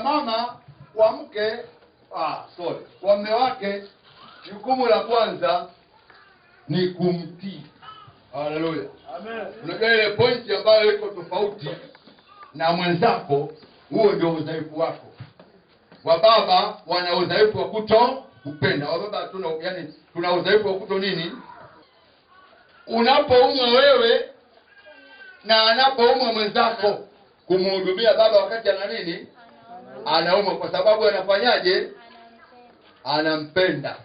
mama kwa mke, kwa mume wake, jukumu la kwanza ni kumtii. Haleluya. Amen. Unajua ile pointi ambayo iko tofauti na mwenzako, huo ndio udhaifu wako. Wababa wana udhaifu wa kuto kupenda. Wababa tuna udhaifu wa kuto nini? Unapoumwa wewe na anapoumwa mwenzako, kumhudumia baba wakati ana nini? Anaumwa, kwa sababu anafanyaje? Anampenda.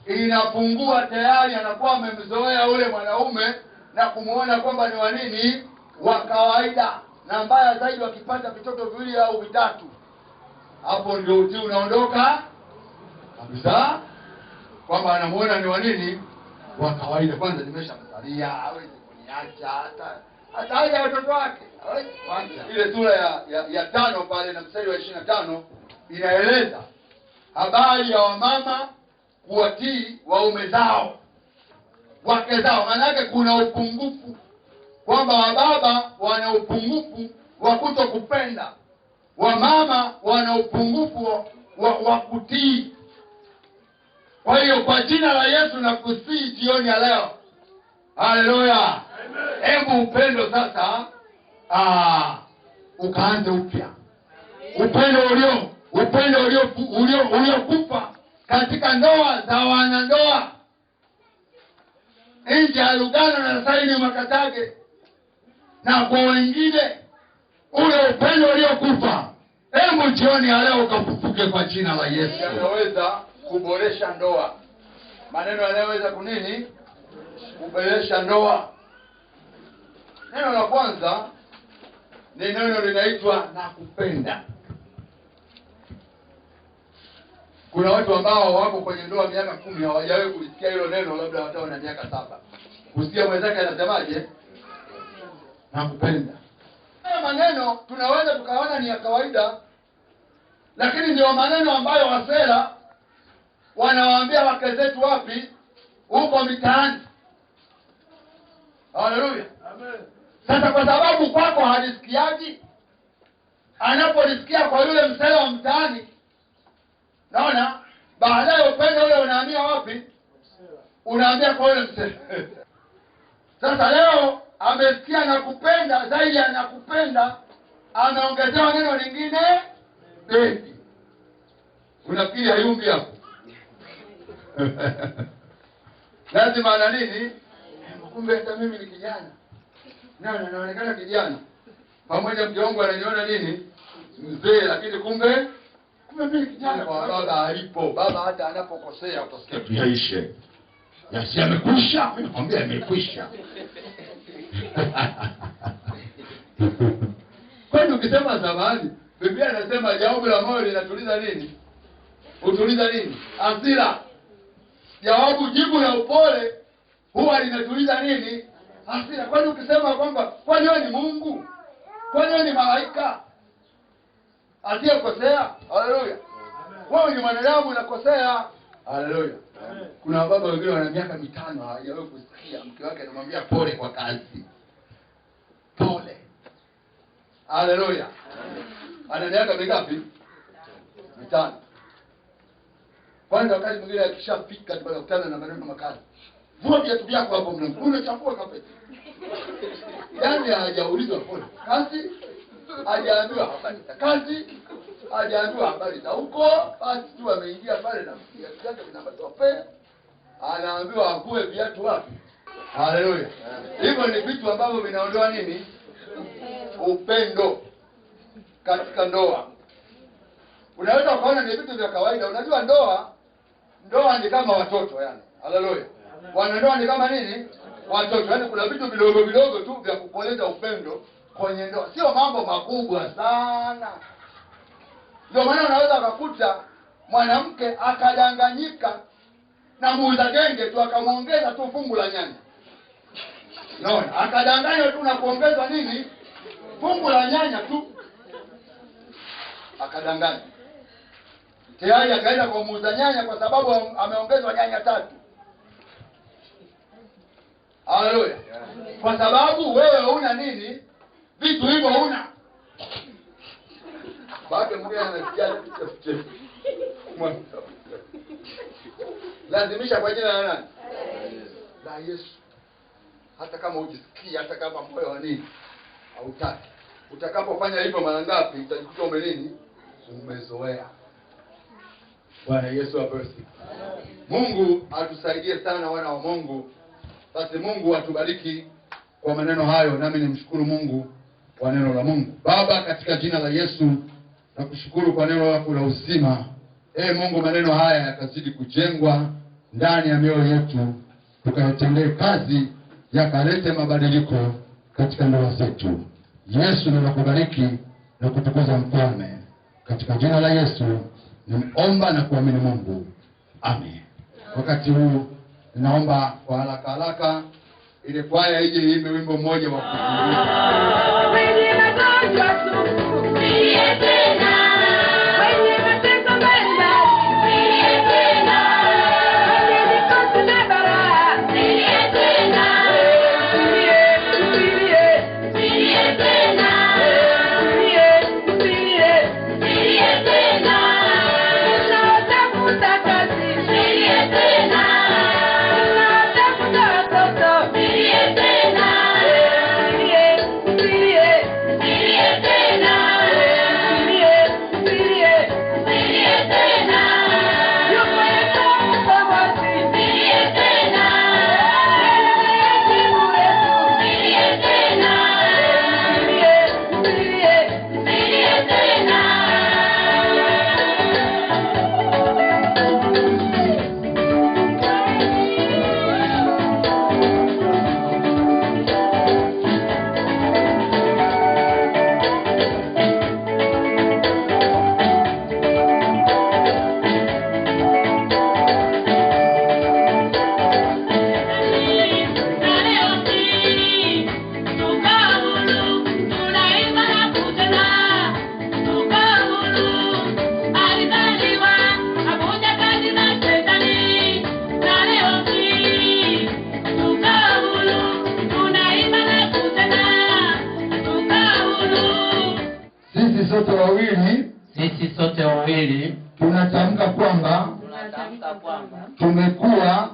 Inapungua tayari, anakuwa amemzoea ule mwanaume na kumuona kwamba ni wa nini? Wa kawaida. Na mbaya zaidi wakipata vitoto viwili au vitatu, hapo ndio utii unaondoka kabisa, kwamba anamuona ni wa nini? Wa kawaida. Kwanza nimeshamzalia, hawezi kuniacha hata haja watoto wake. Ile sura ya 5 pale na mstari wa 25 inaeleza habari ya wamama kuwatii waume zao, wake zao. Maana yake kuna upungufu, kwamba wababa wana upungufu wa kutokupenda, wamama wana upungufu wa kutii. Kwa hiyo kwa jina la Yesu nakusii jioni ya leo, haleluya, hebu upendo sasa ukaanze upya. Upendo uliokufa katika ndoa za wanandoa nje ya Lugano na Saini Makatage na kwa wengine, ule upendo uliokufa, hebu jioni ya leo ukafufuke kwa jina la Yesu. Yanaweza kuboresha ndoa. Maneno yanayoweza kunini? Kuboresha ndoa. Neno la kwanza ni neno linaitwa nakupenda. Kuna watu ambao wako kwenye ndoa miaka 10 hawajawahi kulisikia hilo neno, labda hata wana miaka 7. Kusikia mwenzake anasemaje? Nakupenda. Haya maneno tunaweza tukaona ni ya kawaida, lakini ndio maneno ambayo wasela wanawaambia wake zetu wapi? Huko mitaani. Haleluya. Amen. Sasa kwa sababu kwako halisikiaji, anapolisikia kwa yule msela wa mtaani, naona baadaye upendo ule unahamia wapi? Unaambia kwa yule msela. Sasa leo amesikia nakupenda, zaidi ya nakupenda ameongezewa neno lingine baby. Unafikiri hayumbi hapo? Lazima ana nini? Kumbe hata mimi ni kijana. Naonekana kijana. Pamoja mke wangu ananiona nini? Mzee, lakini kumbe mimi kijana. Kwa baba halipo. Baba hata anapokosea utasikia yaishe. Yasi amekwisha. Mimi nakwambia amekwisha. Kwani ukisema zamani, Biblia inasema jawabu la moyo linatuliza nini? Utuliza nini? Hasira. Jibu la upole huwa linatuliza nini? Hasira. Kwani ukisema kwamba kwani wewe ni Mungu? Kwani wewe ni malaika asiyekosea? Haleluya. Wewe ni mwanadamu unakosea. Haleluya. Kuna baba wengine wana miaka 5 hawajawahi kusikia mke wake anamwambia pole kwa kazi. Pole. Haleluya. Ana miaka mingapi? 5. Kwanza wakati mwingine akishafika tunakutana na maneno makali. Vua viatu vyako hapo mlango. Unachafua kapeti. Yaani hajaulizwa pole. Kazi hajaambiwa habari za kazi, hajaambiwa habari za huko, basi tu ameingia pale na viatu vyake vinapatope. Anaambiwa avue viatu wapi? Haleluya. Hivyo ni vitu ambavyo vinaondoa nini? Upendo katika ndoa. Unaweza kuona ni vitu vya kawaida. Unajua ndoa ni kama watoto yani. Haleluya. Wanandoa ni kama nini? Watoto. Yani kuna vitu vidogo vidogo tu vya kupoleza upendo kwenye ndoa. Sio mambo makubwa sana. Ndio maana unaweza kukuta mwanamke akadanganyika na muuza genge tu akamuongeza tu fungu la nyanya. Unaona? Akadanganywa tu na kuongezwa nini? Fungu la nyanya tu. Akadanganya. Tayari akaenda kwa muuza nyanya kwa sababu ameongezwa nyanya 3. Haleluya. Kwa sababu wewe una nini? Vitu hivyo una. Baada mwingine anasikia kitu. Lazimisha kwa jina la nani? La Yesu. Hata kama ujisikii, hata kama moyo wa nini hautaki. Utakapofanya hivyo mara ngapi utajikuta umelini? Umezoea. Bwana Yesu abariki. Mungu atusaidie sana wana wa Mungu. Basi Mungu atubariki kwa maneno hayo, nami nimshukuru Mungu kwa neno la Mungu. Baba, katika jina la Yesu nakushukuru kwa neno lako la uzima. Mungu, maneno haya yakazidi kujengwa ndani ya mioyo yetu, tukayatendee kazi, yakalete mabadiliko katika ndoa zetu. Yesu, ninakubariki na kutukuza Mfalme. Katika jina la Yesu nimeomba na kuamini Mungu. Amen. Wakati huu ninaomba kwa haraka ile kwaya ije iimbe wimbo mmoja wa kufungulia. Sisi sote wawili tunatamka kwamba tumekuwa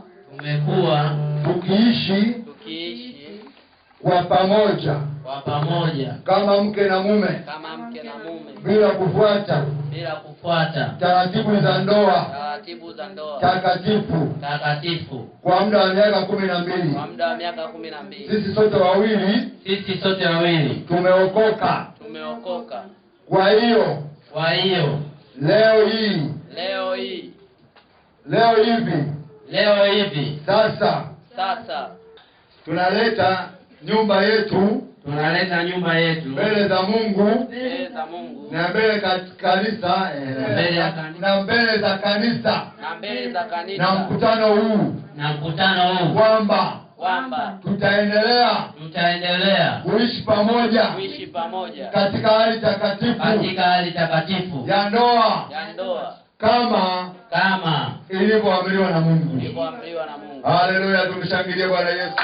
tukiishi kwa pamoja kama mke na mume bila kufuata taratibu za ndoa takatifu kwa muda wa miaka 12. Sisi sote wawili tumeokoka. Kwa hiyo leo hivi sasa tunaleta nyumba yetu mbele za Mungu na mbele kanisa na mbele za kanisa na mkutano huu kwamba tutaendelea kuishi pamoja katika hali takatifu ya ndoa kama ilivyoamriwa na Mungu. Haleluya, tumshangilie Bwana Yesu.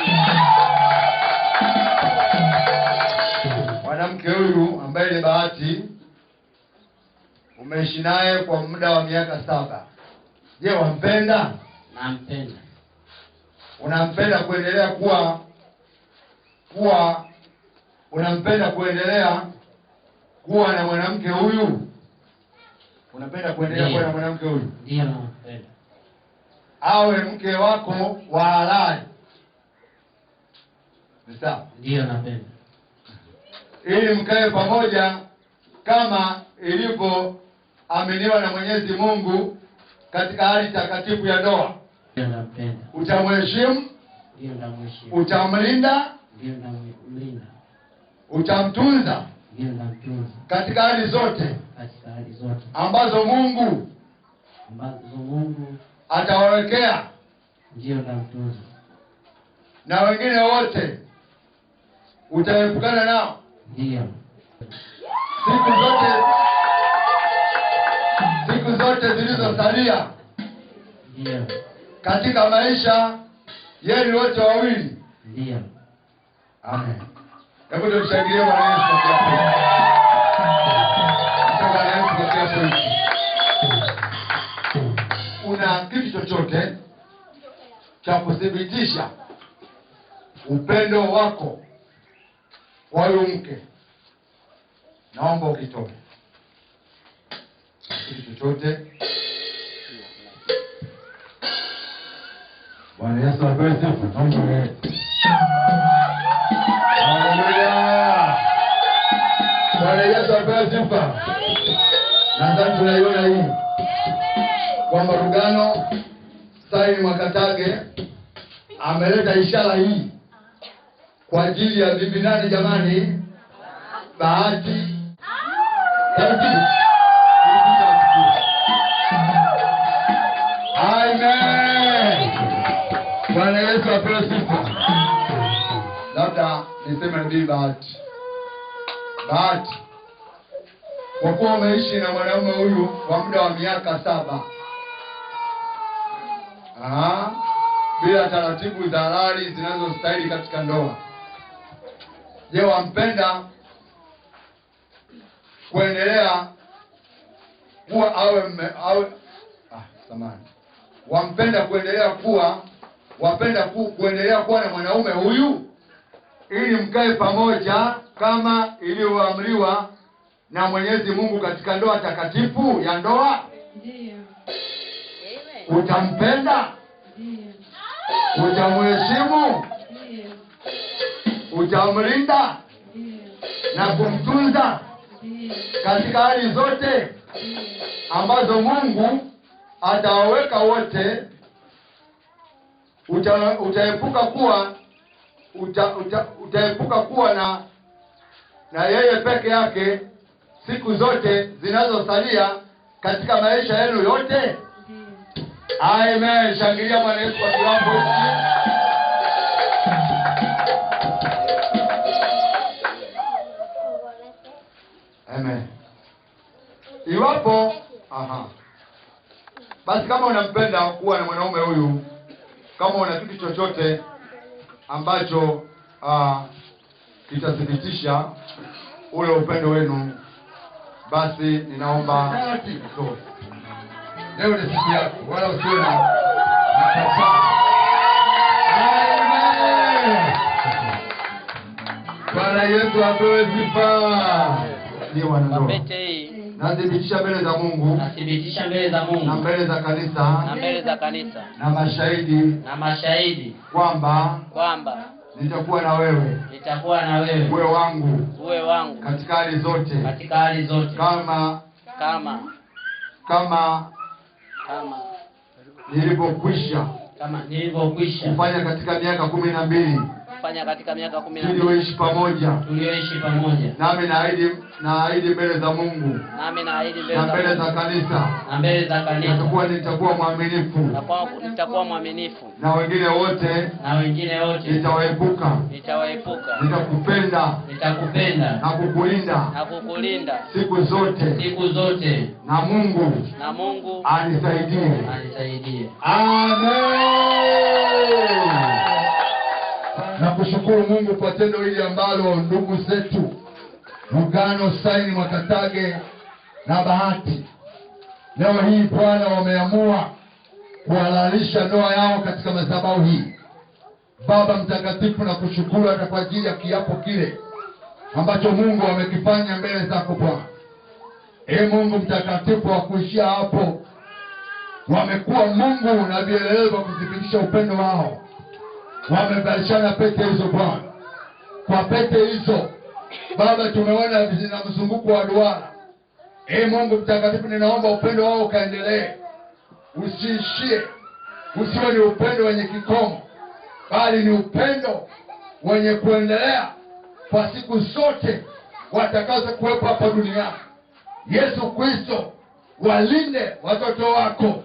Mwanamke huyu ambaye ni Bahati umeishi naye kwa muda wa miaka 7. Je, wampenda? Nampenda. Unampenda kuendelea unampenda kuendelea kuwa na mwanamke huyu? Unapenda kuendelea kuwa na mwanamke huyu? Ndio, nampenda. Awe mke wako wa halali? Sawa? Ndio, napenda. Ili mkae pamoja kama ilivyoaminiwa na Mwenyezi Mungu katika hali takatifu ya ndoa. Ndio, napenda. Utamheshimu? Ndio, namheshimu. Utamlinda? Ndio, namlinda. Utamtunza? Ndio, namtunza. Katika hali zote ambazo Mungu atawawekea? Ndio, namtunza. Na wengine wote utaepukana nao? Ndio. Siku zote zilizosalia ndio katika maisha yenu wote wawili? Ndio. Amen. Hebu tushangilie Bwana Yesu. chochote cha kuthibitisha upendo wako kwa huyu mke, naomba ukitoe kitu chochote. Bwana Yesu apewe sifa. Haleluya. Bwana Yesu apewe sifa. Nadhani tunaiona hii kwamba Rugano Saini Mwakatage ameleta ishara hii kwa ajili ya bibi nani jamani? Bahati. Amen. Bwana Yesu apewe sifa. Labda niseme bibi Bahati. Bahati, kwa kuwa umeishi na mwanaume huyu kwa muda wa miaka 7 bila taratibu za halali zinazostahili katika ndoa, je, wampenda kuendelea kuwa wampenda kuendelea kuwa na mwanaume huyu ili mkae pamoja kama ilivyoamriwa na Mwenyezi Mungu katika ndoa takatifu ya ndoa? Ndiyo. Utampenda? Ndiyo. Utamheshimu? Ndiyo. Utamlinda? Ndiyo. Na kumtunza Ndiyo. katika hali zote ambazo Mungu atawaweka wote? Utaepuka kuwa na yeye peke yake siku zote zinazosalia katika maisha yenu yote? Amen. Shangilia Bwana Yesu kwa kiwango hiki. Amen. Iwapo basi kama unampenda kuwa na mwanaume huyu, kama una kitu chochote ambacho kitathibitisha ule upendo wenu, basi ninaomba leo ni siku yako, wala usiwe na mkasa. Amen. Bwana Yesu apewe sifa. Ni wanandoa, nathibitisha mbele za Mungu, na mbele za kanisa, na mashahidi kwamba nitakuwa na wewe uwe wangu katika hali zote, kama nilipokwisha kufanya katika miaka 12 tulioishi pamoja. Nami naahidi mbele za Mungu, na mbele za kanisa, nitakuwa mwaminifu, na wengine wote nitawaepuka. Nitakupenda na kukulinda siku zote, na Mungu anisaidie. Amen. Na kushukuru Mungu kwa tendo hili ambalo ndugu zetu Rugano Saini Mwakatage na Bahati leo hii Bwana wameamua kuhalalisha ndoa yao katika madhabahu hii. Baba mtakatifu, na kushukuru hata kwa ajili ya kiapo kile ambacho Mungu amekifanya mbele zako Bwana. Mungu mtakatifu, wa kuishia hapo wamekuwa Mungu na vielelezo kudhibitisha upendo wao. Wamevalishana pete hizo Bwana. Kwa pete hizo Baba tumeona zina mzunguko wa duara. Mungu mtakatifu, ninaomba upendo wao kaendelee, usiishie, usiwe ni upendo wenye kikomo, bali ni upendo wenye kuendelea kwa siku zote watakazo kuwepo hapa duniani. Yesu Kristo, walinde watoto wako,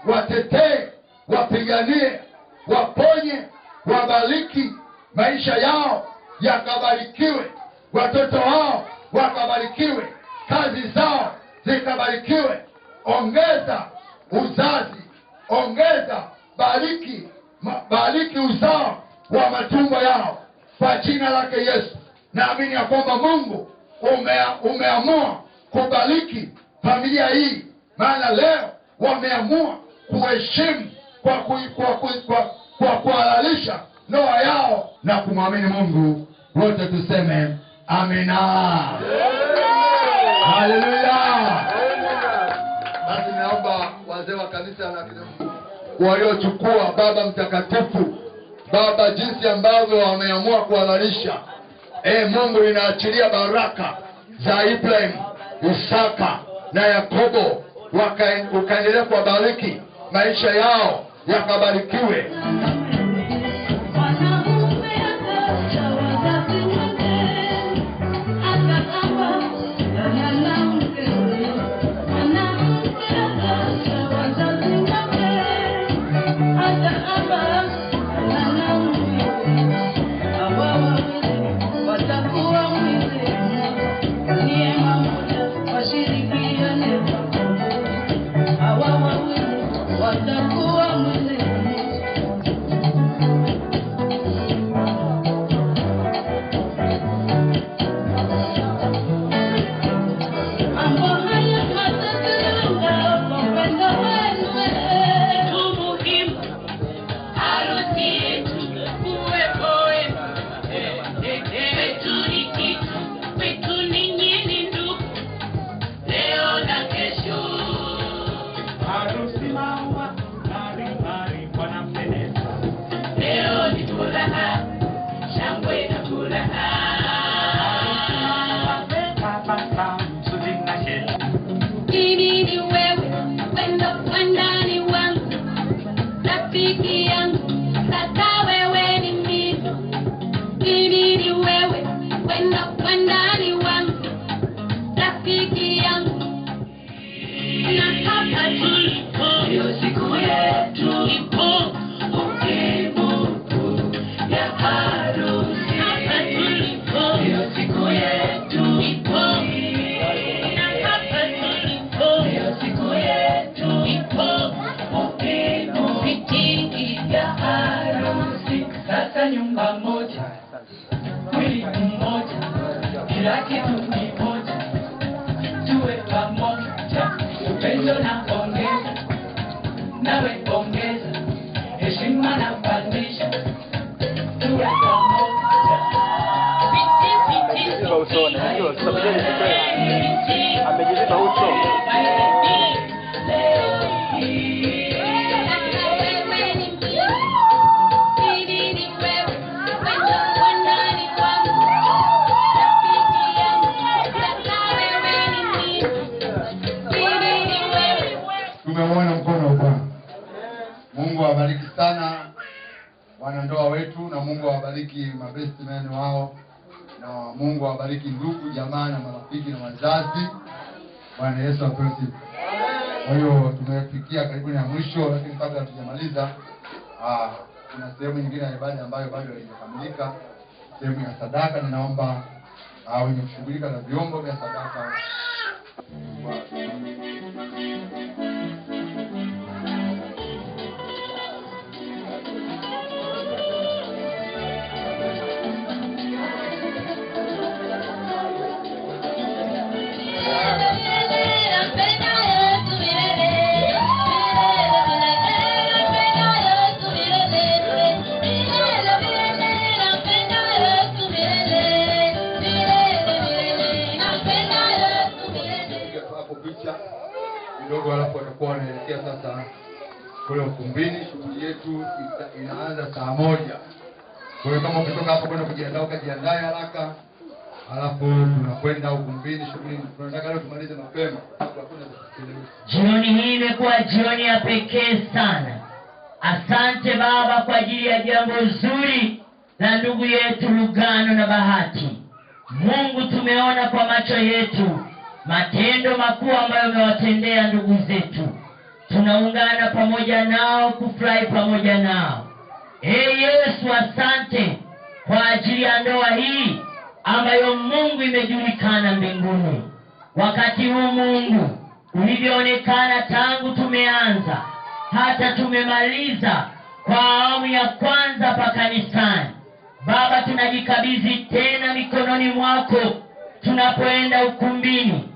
watetee, wapiganie, waponye, wabariki, maisha yao yakabarikiwe, watoto wao wakabarikiwe, kazi zao zikabarikiwe. Ongeza uzazi, bariki uzao wa matumbo yao kwa jina lake Yesu. Naamini ya kwamba Mungu umeamua kubariki familia hii, maana leo wameamua kuheshimu kwa kuhalalisha ndoa yao na kumwamini Mungu. Wote tuseme amina. Haleluya. Basi naomba wazee wa kanisa na waliochukua Baba Mtakatifu, Baba, jinsi ambavyo wameamua kuhalalisha, Mungu inaachilia baraka za Ibrahim, Isaka na Yakobo, ukaendelea kuwabariki, maisha yao yakabarikiwe. Nyumba moja, mwili mmoja, kila kitu ni moja, tuwe pamoja, upendo na ongeza, nawe ongeza, heshima na pandisha, tuwe pamoja. Amejiziba usoni, unajua sabideni sikweli. Amejiziba uso. Tumeuona mkono wa Bwana. Mungu awabariki sana wanandoa wetu, na Mungu awabariki mabest men wao, na Mungu awabariki ndugu, jamaa na marafiki na wazazi. Bwana Yesu asifiwe. Kwa hiyo tumefikia karibu na mwisho, lakini kabla hatujamaliza kuna sehemu nyingine ya ibada ambayo bado haijakamilika, sehemu ya sadaka. Ninaomba wenye kushughulika na vyombo vya sadaka kidogo, alafu watakuwa wanaelekea sasa kule ukumbini. Shughuli yetu inaanza saa 1. Kwa hiyo kama ukitoka hapo kwenda kujiandaa, ukajiandae haraka, alafu tunakwenda ukumbini. Shughuli tunataka leo tumalize mapema. Jioni hii imekuwa jioni ya pekee sana. Asante Baba kwa ajili ya jambo zuri la ndugu yetu Lugano na Bahati. Mungu, tumeona kwa macho yetu matendo makuu ambayo umewatendea ndugu zetu. Tunaungana pamoja nao kufurahi pamoja nao. Yesu, asante kwa ajili ya ndoa hii ambayo Mungu imejulikana mbinguni. Wakati huu Mungu ulivyoonekana tangu tumeanza hata tumemaliza kwa awamu ya kwanza pa kanisani. Baba, tunajikabidhi tena mikononi mwako tunapoenda ukumbini.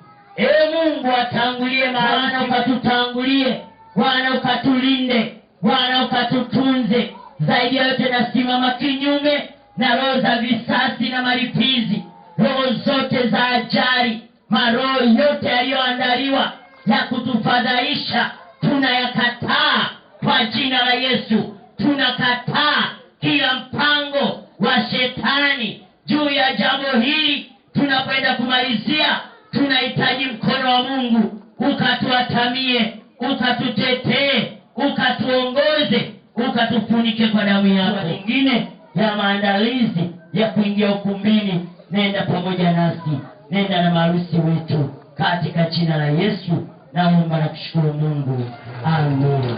Mungu, atangulie, maana ukatutangulie. Bwana ukatulinde. Bwana ukatutunze. Zaidi ya yote nasimama kinyume na roho za visasi na malipizi, roho zote za ajali, maroho yote yaliyoandaliwa ya kutufadhaisha, tunayakataa kwa jina la Yesu. Tunakataa kila mpango wa shetani juu ya jambo hili. Tunapoenda kumalizia, tunahitaji mkono wa Mungu ukatuatamie, ukatutetee, ukatuongoze, ukatufunike kwa damu yako. Nyingine ya maandalizi ya kuingia ukumbini, nenda pamoja nasi, nenda na maharusi wetu katika jina la Yesu. Naomba na kushukuru Mungu. Amen.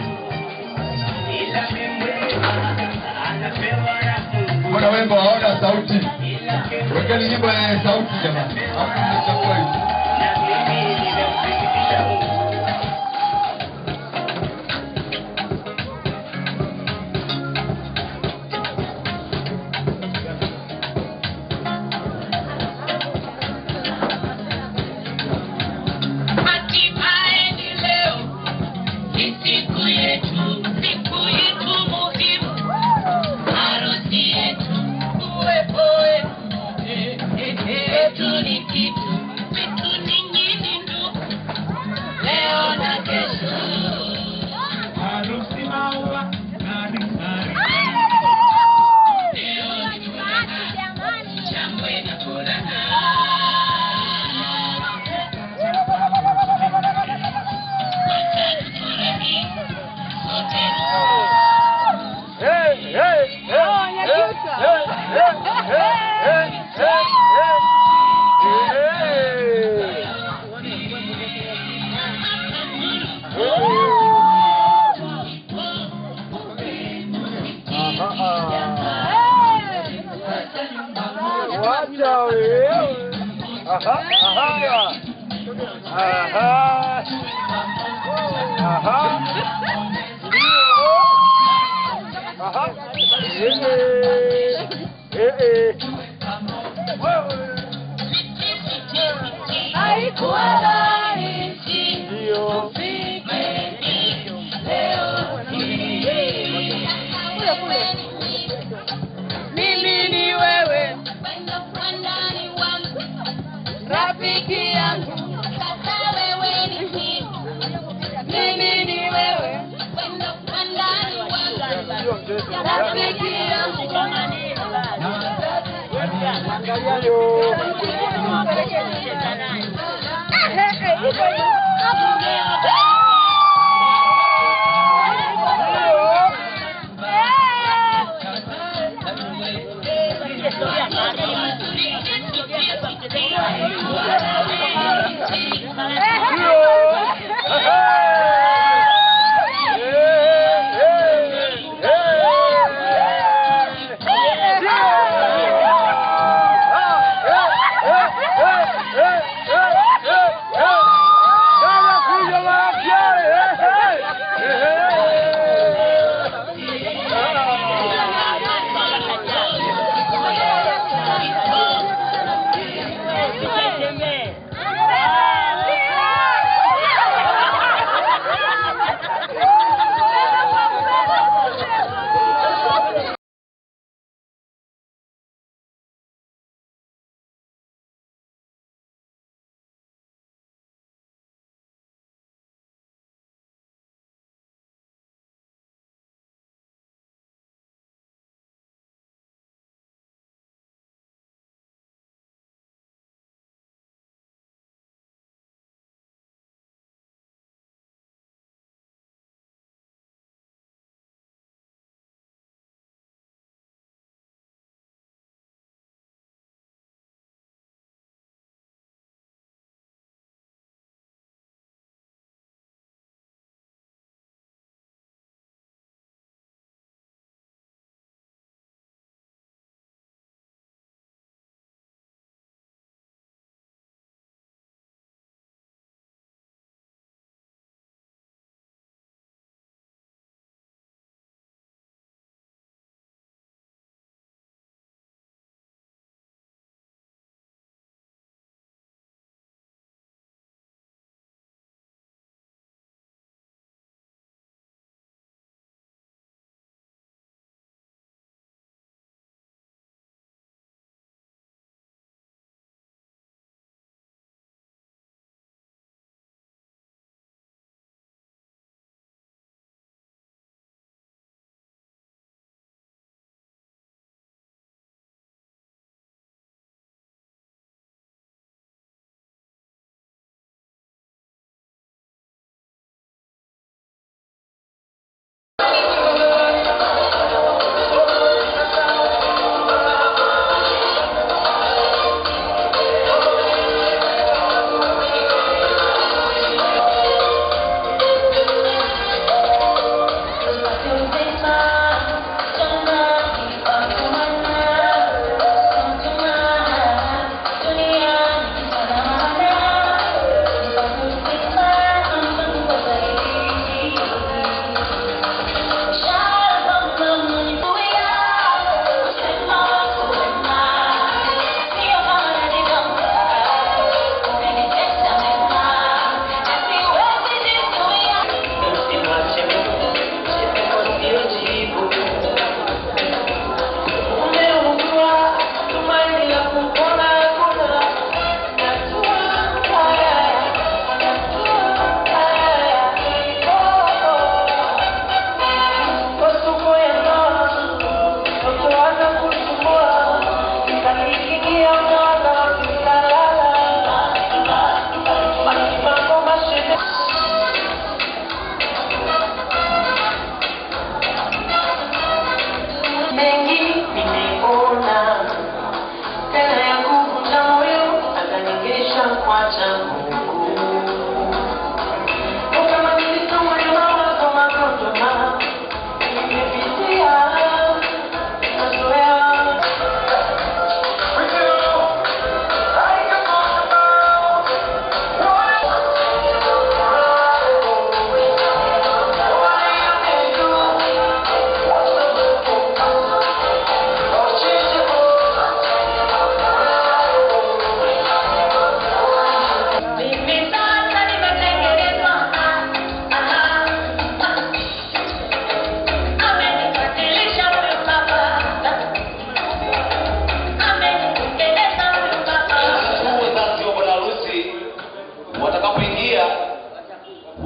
Mbona wimbo haona sauti? Wekeni nyimbo yenye sauti jamani. Hapo mnachukua hivi. Hey!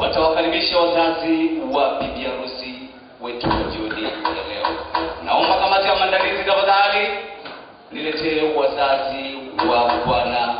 watawakaribisha wazazi wa bibi harusi wetu jioni ya leo. Naomba kamati ya maandalizi tafadhali niletee wazazi wa bwana